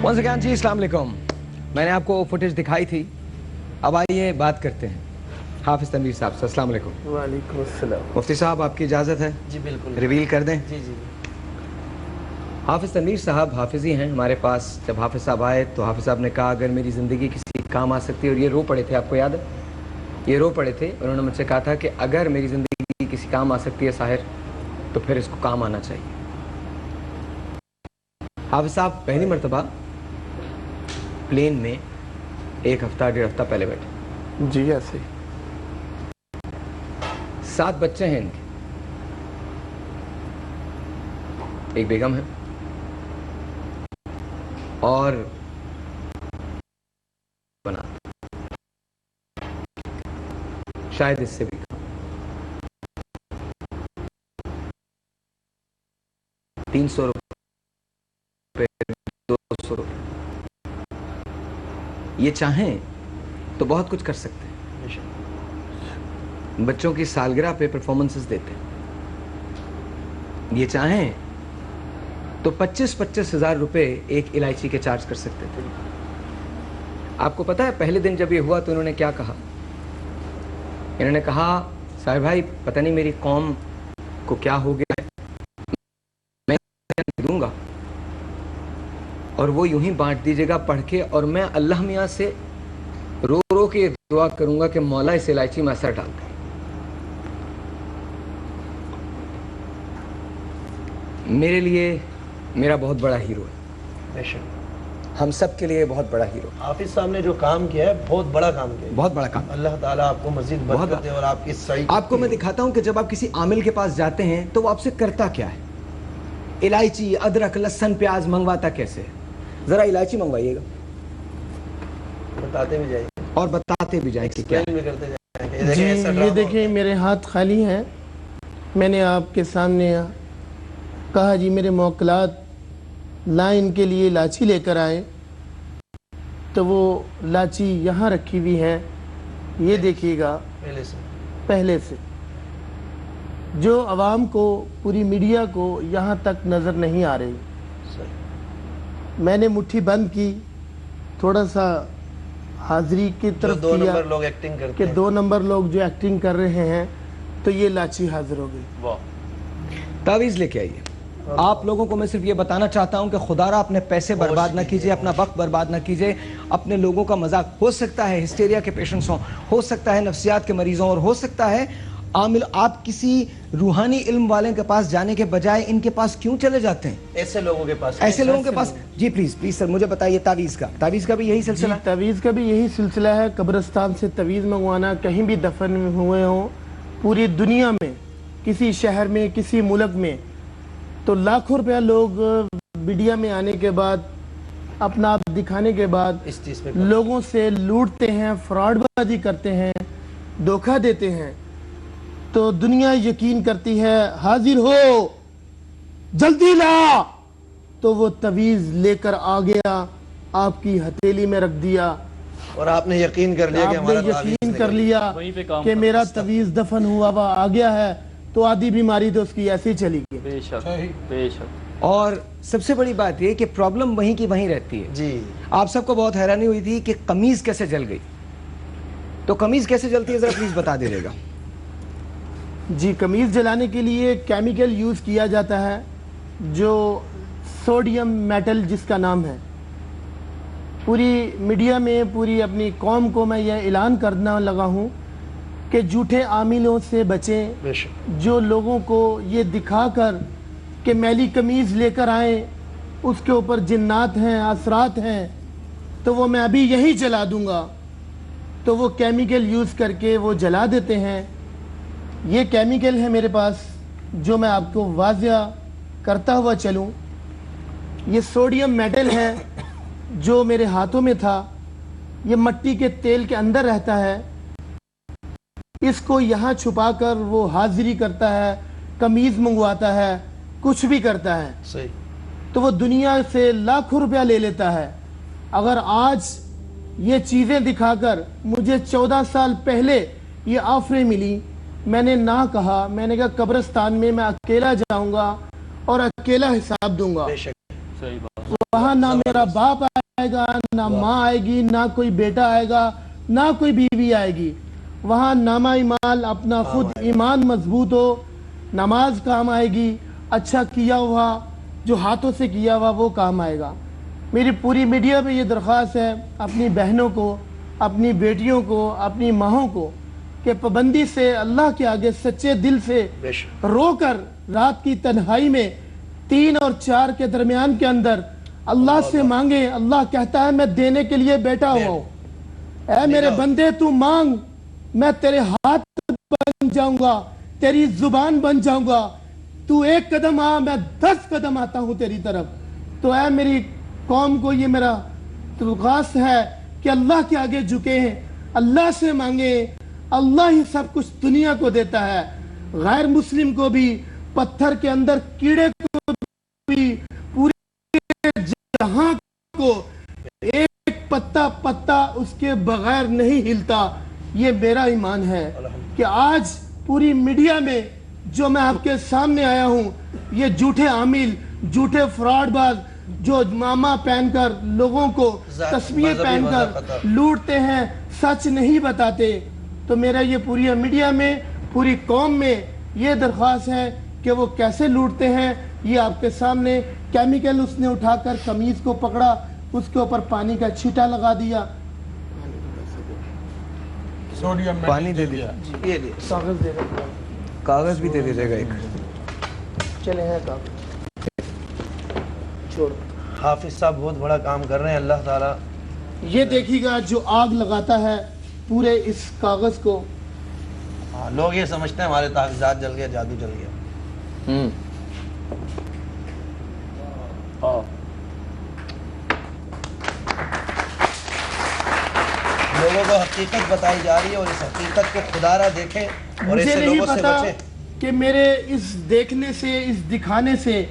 once again जी अस्सलाम वालेकुम। मैंने आपको फुटेज दिखाई थी, अब आइए बात करते हैं हाफिज तनवीर साहब से। अस्सलाम वालेकुम। वालेकुम अस्सलाम। मुफ्ती साहब आपकी इजाज़त है? जी बिल्कुल। रिवील कर दें? जी जी। हाफिज तनवीर साहब हाफिज ही हैं हमारे पास। जब हाफिज साहब आए तो हाफिज साहब ने कहा अगर मेरी ज़िंदगी किसी काम आ सकती है, और ये रो पड़े थे, आपको याद है? ये रो पड़े थे। उन्होंने मुझसे कहा था कि अगर मेरी ज़िंदगी किसी काम आ सकती है साहिर, तो फिर इसको काम आना चाहिए। हाफिज साहब पहली मरतबा प्लेन में 1 हफ्ता 1.5 हफ्ता पहले बैठे। जी ऐसे 7 बच्चे हैं इनके, एक बेगम है और बना शायद इससे भी कम। 300 रुपए 200 रुपए। ये चाहें तो बहुत कुछ कर सकते हैं। बच्चों की सालगिरह पे परफॉर्मेंसेस देते हैं। ये चाहें तो 25-25 हज़ार रुपए एक इलायची के चार्ज कर सकते थे। आपको पता है पहले दिन जब ये हुआ तो इन्होंने क्या कहा? इन्होंने कहा साहिब भाई पता नहीं मेरी कौम को क्या हो गया है, मैं दूंगा और वो यूं ही बांट दीजिएगा पढ़ के, और मैं अल्लाह मियाँ से रो रो के दुआ करूंगा कि मौला इस इलायची में असर डाल दे। मेरे लिए मेरा बहुत बड़ा हीरो है, हम सब के लिए बहुत बड़ा हीरो। हाफिज साहब ने जो काम किया है बहुत बड़ा काम किया है, बहुत बड़ा काम। अल्लाह ताला आपको मजीद बरकत दे और आपकी सही। आपको मैं दिखाता हूं कि जब आप किसी आमिल के पास जाते हैं तो वो आपसे करता क्या है। इलायची, अदरक, लहसुन, प्याज मंगवाता कैसे है? जरा इलायची मंगवाइएगा, बताते भी जाइए और बताते भी जाएं कि क्या है। करते जाएंगे। जी ये देखिए मेरे हाथ खाली हैं। मैंने आपके सामने कहा जी मेरे मौकलात लाइन के लिए लाची लेकर आए, तो वो लाची यहाँ रखी हुई है। ये देखिएगा पहले से जो आवाम को, पूरी मीडिया को यहाँ तक नज़र नहीं आ रही। मैंने मुट्ठी बंद की, थोड़ा सा हाजिरी की तरफ दो किया नंबर लोग एक्टिंग करते कि 2 नंबर लोग जो एक्टिंग कर रहे हैं, तो ये लाची हाजिर हो गई। वाह। तावीज़ लेके आइए। आप लोगों को मैं सिर्फ ये बताना चाहता हूं कि खुदारा अपने पैसे बर्बाद ना कीजिए, अपना वक्त बर्बाद ना कीजिए, अपने लोगों का मजाक। हो सकता है हिस्टेरिया के पेशेंट्स हो सकता है नफ्सियात के मरीजों, और हो सकता है आमिल। आप किसी रूहानी इल्म वाले के पास जाने के बजाय इनके पास क्यों चले जाते हैं? ऐसे लोगों के पास, ऐसे लोगों के पास। जी प्लीज सर मुझे बताइए तावीज़ का भी यही सिलसिला? तावीज़ का भी यही सिलसिला है। कब्रिस्तान से तवीज़ मंगवाना, कहीं भी दफन हुए हों पूरी दुनिया में, किसी शहर में, किसी मुल्क में, तो लाखों रुपया लोग मीडिया में आने के बाद, अपना आप दिखाने के बाद इस चीज पे लोगों से लूटते हैं, फ्रॉडबाजी करते हैं, धोखा देते हैं। तो दुनिया यकीन करती है हाजिर हो, जल्दी ला, तो वो तवीज़ लेकर आ गया, आपकी हथेली में रख दिया, और आपने यकीन कर लिया कि हमारा यकीन कर लिया कि मेरा तवीज़ दफन हुआ हुआ आ गया है, तो आधी बीमारी तो उसकी ऐसे ही चली गई। बेशक। और सबसे बड़ी बात ये कि प्रॉब्लम वहीं की वहीं रहती है। जी आप सबको बहुत हैरानी हुई थी कि कमीज कैसे जल गई, तो कमीज कैसे जलती है जरा प्लीज बता दीजिएगा। जी कमीज जलाने के लिए केमिकल यूज किया जाता है, जो सोडियम मेटल जिसका नाम है। पूरी मीडिया में, पूरी अपनी कौम को मैं यह ऐलान करना लगा हूँ कि झूठे आमिलों से बचें, जो लोगों को ये दिखाकर कि मैली कमीज लेकर आए, उसके ऊपर जिन्नात हैं, असरात हैं, तो वो मैं अभी यही जला दूंगा। तो वो केमिकल यूज़ करके वो जला देते हैं। ये केमिकल है मेरे पास, जो मैं आपको वाज़िया करता हुआ चलूं। ये सोडियम मेटल है जो मेरे हाथों में था, ये मिट्टी के तेल के अंदर रहता है। इसको यहाँ छुपाकर वो हाजिरी करता है, कमीज मंगवाता है, कुछ भी करता है। सही। तो वो दुनिया से लाखों रुपया ले लेता है। अगर आज ये चीज़ें दिखाकर, मुझे 14 साल पहले ये ऑफरें मिली, मैंने ना कहा, मैंने कहा कब्रिस्तान में मैं अकेला जाऊंगा और अकेला हिसाब दूंगा। वहाँ ना मेरा बाप आएगा, ना माँ आएगी, ना कोई बेटा आएगा, ना कोई बीवी आएगी। वहाँ नामा ईमाल अपना खुद ईमान मजबूत हो, नमाज काम आएगी, अच्छा किया हुआ जो हाथों से किया हुआ वो काम आएगा। मेरी पूरी मीडिया पे ये दरख्वास्त है अपनी बहनों को, अपनी बेटियों को, अपनी माँओं को कि पाबंदी से अल्लाह के आगे सच्चे दिल से रोकर रात की तन्हाई में 3 और 4 के दरमियान के अंदर अल्लाह से मांगे। अल्लाह कहता है मैं देने के लिए बैठा हुआ हूँ। ऐ मेरे बंदे तू मांग, मैं तेरे हाथ बन जाऊंगा, तेरी जुबान बन जाऊंगा। तू 1 कदम आ, मैं 10 कदम आता हूँ तेरी तरफ। तो ऐ मेरी कौम को ये मेरा दरख्वास्त है कि अल्लाह के आगे झुके हैं, अल्लाह से मांगे। अल्लाह ही सब कुछ दुनिया को देता है, गैर मुस्लिम को भी, पत्थर के अंदर कीड़े को भी, पूरे जहां को एक पत्ता पत्ता उसके बगैर नहीं हिलता। ये मेरा ईमान है कि आज पूरी मीडिया में जो मैं आपके सामने आया हूं, ये झूठे आमिल, झूठे फ्रॉडबाज जो मामा पहनकर लोगों को तस्वीर पहनकर लूटते हैं, सच नहीं बताते। तो मेरा ये पूरी मीडिया में, पूरी कौम में ये दरख्वास्त है कि वो कैसे लूटते हैं। ये आपके सामने केमिकल उसने उठाकर कमीज को पकड़ा, उसके ऊपर पानी का छींटा लगा दिया, सोडियम पानी दे दिया, ये लिए कागज दे रहे, कागज भी दे दीजिएगा एक। चले हैं कागज छोड़। हाफिज साहब बहुत बड़ा काम कर रहे हैं। अल्लाह ताला ये देखिएगा जो आग लगाता है पूरे इस कागज को। हाँ, लोग ये समझते हैं हमारे ताक़ीज़ात जल गया, जादू जल गया। लोगों को हकीकत बताई जा रही है और इस हकीकत को खुदारा देखें और मुझे ऐसे नहीं लोगों से पता बचें। कि मेरे इस देखने से, इस दिखाने से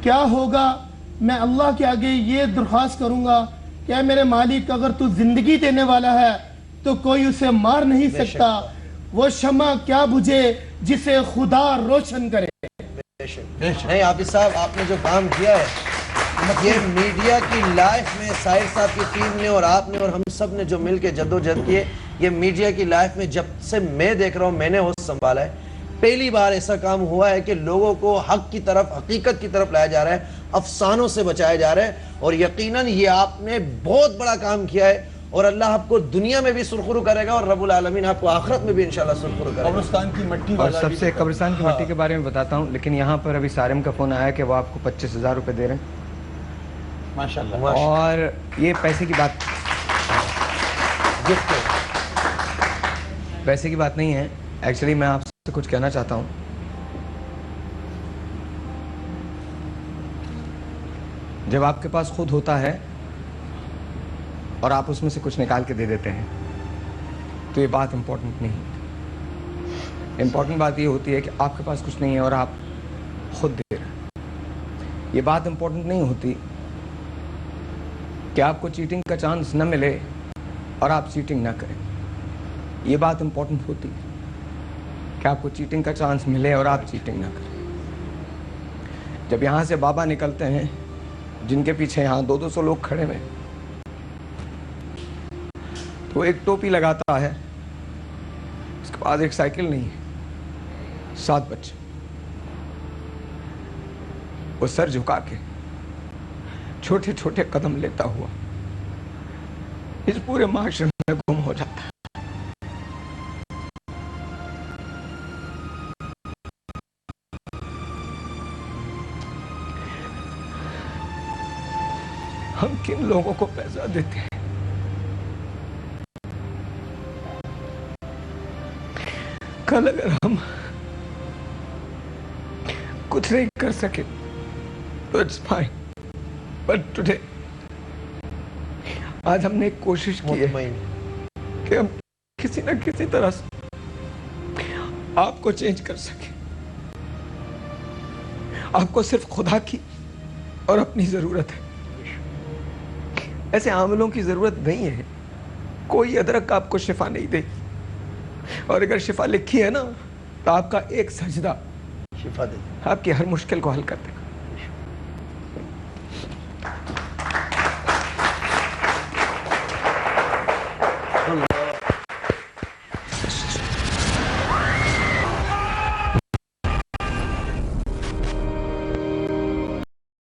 क्या होगा। मैं अल्लाह के आगे ये दरख्वास्त करूंगा कि मेरे मालिक, अगर तू जिंदगी देने वाला है तो कोई उसे मार नहीं सकता। वो शमा क्या बुझे जिसे खुदा रोशन करे। नहीं हाफिज साहब, आपने जो काम किया है, ये मीडिया की लाइफ में साहिर साहब की टीम ने और आपने और हम सब ने जो मिल के जद्दोजहद की है, ये मीडिया की लाइफ में जब से मैं देख रहा हूँ, मैंने होश संभाला है, पहली बार ऐसा काम हुआ है कि लोगों को हक की तरफ, हकीकत की तरफ लाया जा रहा है, अफसानों से बचाया जा रहा है। और यकीनन ये आपने बहुत बड़ा काम किया है और अल्लाह आपको दुनिया में भी सुरखुरू करेगा और रब्बुल आलमीन आपको आखिरत में भी इंशाल्लाह सुरखुरू करेगा। कब्रिस्तान की मिट्टी और सबसे कब्रिस्तान की मिट्टी के बारे में बताता हूँ, लेकिन यहाँ पर अभी सारिम का फोन आया कि वो आपको 25,000 रुपए दे रहे हैं। माशाल्लाह। और ये पैसे की बात, पैसे की बात नहीं है। एक्चुअली मैं आपसे कुछ कहना चाहता हूँ। जब आपके पास खुद होता है और आप उसमें से कुछ निकाल के दे देते हैं तो ये बात इम्पोर्टेंट नहीं। इम्पोर्टेंट बात ये होती है कि आपके पास कुछ नहीं है और आप खुद दे रहे हैं। ये बात इम्पोर्टेंट नहीं होती कि आपको चीटिंग का चांस न मिले और आप चीटिंग ना करें। ये बात इम्पोर्टेंट होती है कि आपको चीटिंग का चांस मिले और आप चीटिंग ना करें। जब यहाँ से बाबा निकलते हैं, जिनके पीछे यहाँ 200 लोग खड़े हैं, तो एक टोपी लगाता है, उसके पास एक साइकिल नहीं है, 7 बच्चे, वो सर झुका के छोटे छोटे कदम लेता हुआ इस पूरे माशरे में गुम हो जाता है। हम किन लोगों को पैसा देते हैं? कल अगर हम कुछ नहीं कर सके तो इट्स फाइन, बट टुडे, आज हमने एक कोशिश की है कि हम किसी न किसी तरह से आपको चेंज कर सके। आपको सिर्फ खुदा की और अपनी जरूरत है, ऐसे आमलों की जरूरत नहीं है। कोई अदरक आपको शिफा नहीं देगी, और अगर शिफा लिखी है ना तो आपका एक सजदा शिफा दे, आपकी हर मुश्किल को हल कर देगा।